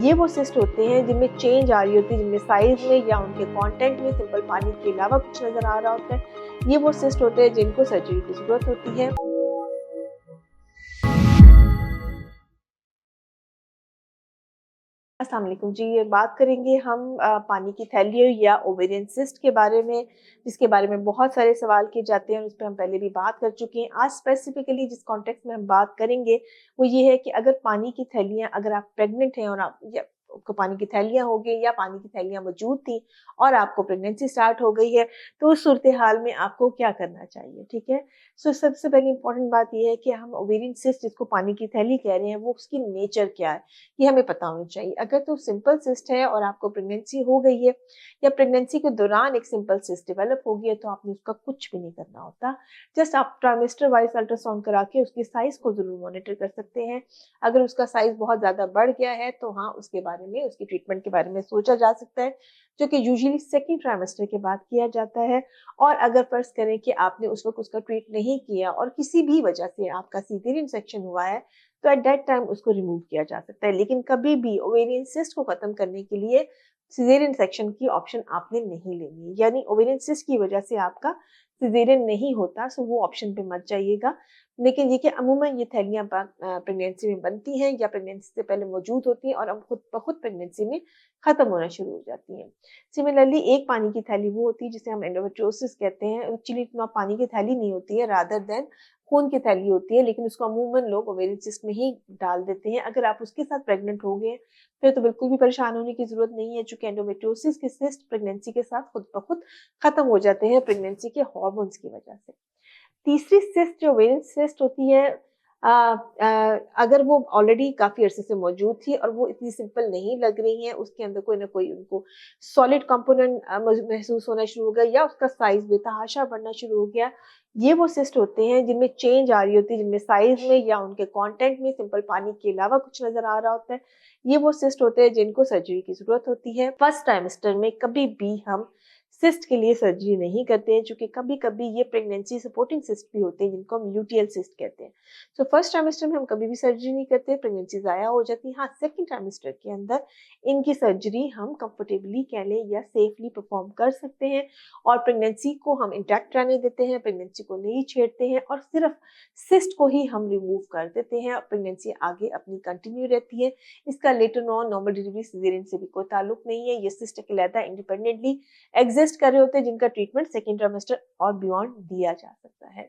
ये वो सिस्ट होते हैं जिनमें चेंज आ रही होती है, जिनमें साइज में या उनके कंटेंट में सिंपल पानी के अलावा कुछ नजर आ रहा होता है। ये वो सिस्ट होते हैं जिनको सर्जरी की जरूरत होती है। अस्सलाम वालेकुम जी, ये बात करेंगे हम पानी की थैली या ओवेरियन सिस्ट के बारे में, जिसके बारे में बहुत सारे सवाल किए जाते हैं और उस पर हम पहले भी बात कर चुके हैं। आज स्पेसिफिकली जिस कॉन्टेक्स्ट में हम बात करेंगे वो ये है कि अगर पानी की थैलियाँ, अगर आप प्रेग्नेंट हैं और आप या आपको पानी की थैलियाँ हो गई या पानी की थैलियाँ मौजूद थी और आपको प्रेगनेंसी स्टार्ट हो गई है, तो उस सूरत हाल में आपको क्या करना चाहिए, ठीक है। सो सबसे पहली इंपॉर्टेंट बात यह है कि हम ओवेरियन सिस्ट जिसको पानी की थैली कह रहे हैं, वो उसकी नेचर क्या है ये हमें पता होनी चाहिए। अगर तो सिंपल सिस्ट है और आपको प्रेगनेंसी हो गई है या प्रेगनेंसी के दौरान एक सिंपल सिस्ट डेवलप हो गई है, तो आपने उसका कुछ भी नहीं करना होता। जस्ट आप ट्राइमेस्टर वाइज अल्ट्रासाउंड करा के उसकी साइज को जरूर मॉनिटर कर सकते हैं। अगर उसका साइज बहुत ज्यादा बढ़ गया है तो हाँ, उसके बारे में, उसकी ट्रीटमेंट के बारे में सोचा जा सकता है, जो कि यूजुअली सेकेंड ट्राइमेस्टर के बाद किया जाता है। और अगर फर्ज करें कि आपने उस वक्त उसका ट्रीट नहीं किया और किसी भी वजह से आपका सीजरियन सेक्शन हुआ है, तो एट दैट टाइम उसको रिमूव किया जा सकता है। लेकिन कभी भी ओवेरियन सिस्ट को खत्म करने के लिए सिजेरियन सेक्शन की ऑप्शन आपने नहीं लेनी है। यानी ओवेरियन सिस्ट की वजह से आपका सिजेरियन नहीं होता, सो वो ऑप्शन पे मत जाइएगा। लेकिन ये कि अमूमन ये थैलियां प्रेगनेंसी में बनती हैं या प्रेगनेंसी से पहले मौजूद होती हैं और अब खुद ब खुद प्रेगनेंसी में खत्म होना शुरू हो जाती हैं। सिमिलरली एक पानी की थैली वो होती है जिसे हम एंडोमेट्रियोसिस कहते हैं। एक्चुअली इतना पानी की थैली नहीं होती है, रादर देन खून की थैली होती है, लेकिन उसको अमूमन लोग ओवेरियन सिस्ट में ही डाल देते हैं। अगर आप उसके साथ प्रेग्नेंट हो गए फिर तो बिल्कुल भी परेशान होने की जरूरत नहीं है, चूंकि एंडोमेट्रियोसिस के सिस्ट प्रेगनेंसी के साथ खुद ब खुद खत्म हो जाते हैं प्रेगनेंसी के हार्मोन्स की वजह से। तीसरी सिस्ट जो ओवेरियन सिस्ट होती है, अगर वो ऑलरेडी काफी अरसे से मौजूद थी और वो इतनी सिंपल नहीं लग रही है, उसके अंदर कोई ना कोई उनको सॉलिड कंपोनेंट महसूस होना शुरू हो गया या उसका साइज बेतहाशा बढ़ना शुरू हो गया, ये वो सिस्ट होते हैं जिनमें चेंज आ रही होती है, जिनमें साइज में या उनके कंटेंट में सिंपल पानी के अलावा कुछ नजर आ रहा होता है। ये वो सिस्ट होते हैं जिनको सर्जरी की जरूरत होती है। फर्स्ट ट्राइमेस्टर में कभी भी हम सिस्ट के लिए सर्जरी नहीं करते हैं, क्योंकि कभी कभी ये प्रेगनेंसी सपोर्टिंग सिस्ट भी होते हैं जिनको हम ल्यूटियल सिस्ट कहते हैं। सो फर्स्ट ट्राइमेस्टर में हम कभी भी सर्जरी नहीं करते, प्रेगनेंसी जाया हो जाती है। हाँ, सेकंड ट्राइमेस्टर के अंदर इनकी सर्जरी हम कंफर्टेबली कह लें या सेफली परफॉर्म कर सकते हैं और प्रेगनेंसी को हम इंटैक्ट रहने देते हैं, प्रेगनेंसी को नहीं छेड़ते हैं और सिर्फ सिस्ट को ही हम रिमूव कर देते हैं और प्रेगनेंसी आगे अपनी कंटिन्यू रहती है। इसका later on normal delivery caesarean से भी कोई ताल्लुक नहीं है। ये सिस्ट अकेला इंडिपेंडेंटली एग्जिस्ट कर रहे होते हैं जिनका ट्रीटमेंट सेकेंड ट्राइमेस्टर और बियॉन्ड दिया जा सकता है।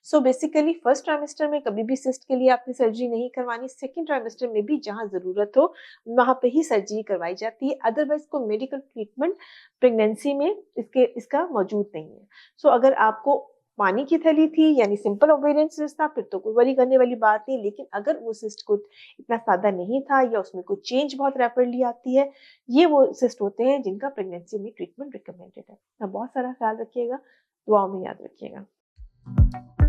सो बेसिकली फर्स्ट ट्राइमेस्टर में कभी भी सिस्ट के लिए आपने सर्जरी नहीं करवानी। सेकेंड ट्राइमेस्टर में भी जहां जरूरत हो वहां पे ही सर्जरी करवाई जाती है। अदरवाइज को मेडिकल ट्रीटमेंट प्रेगनेंसी में इसका मौजूद नहीं है। सो अगर आपको पानी की थैली थी यानी सिंपल ओवेरियन सिस्ट था, फिर तो कोई वरी करने वाली बात नहीं। लेकिन अगर वो सिस्ट को इतना सादा नहीं था या उसमें कोई चेंज बहुत रैपिडली आती है, ये वो सिस्ट होते हैं जिनका प्रेगनेंसी में ट्रीटमेंट रिकमेंडेड है। बहुत सारा ख्याल रखिएगा, दुआओं में याद रखिएगा।